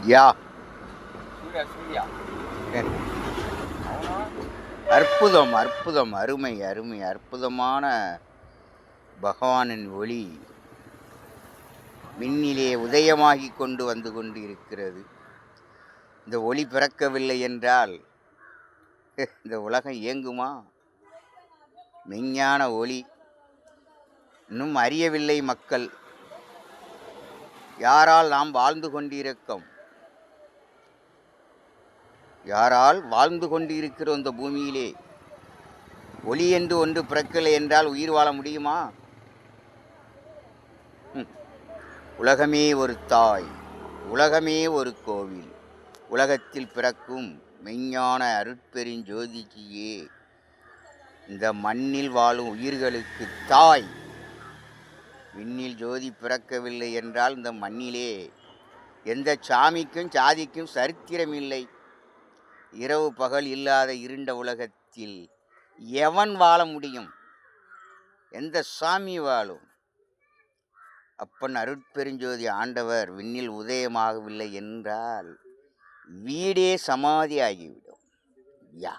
யா சூர்யா சூர்யா அற்புதம் அற்புதம், அருமை அருமை, அற்புதமான பகவானின் ஒளி மின்னிலே உதயமாகி கொண்டு வந்து கொண்டு இருக்கிறது. இந்த ஒளி பிறக்கவில்லை என்றால் இந்த உலகம் இயங்குமா? மெஞ்ஞான ஒளி இன்னும் அறியவில்லை மக்கள். யாரால் நாம் வாழ்ந்து கொண்டிருக்கோம்? யாரால் வாழ்ந்து கொண்டிருக்கிறோம் இந்த பூமியிலே? ஒளி என்று ஒன்று பிறக்கலை என்றால் உயிர் வாழ முடியுமா? உலகமே ஒரு தாய், உலகமே ஒரு கோவில். உலகத்தில் பிறக்கும் மெஞ்ஞான அருட்பெருஞ்சோதியே இந்த மண்ணில் வாழும் உயிர்களுக்கு தாய். விண்ணில் ஜோதி பிறக்கவில்லை என்றால் இந்த மண்ணிலே எந்த சாமிக்கும் சாதிக்கும் சரித்திரமில்லை. இரவு பகல் இல்லாத இருண்ட உலகத்தில் எவன் வாழ முடியும்? எந்த சாமி வாழும்? அப்பன் அருட்பெருஞ்சோதி ஆண்டவர் விண்ணில் உதயமாகவில்லை என்றால் வீடே சமாதி ஆகிவிடும். யா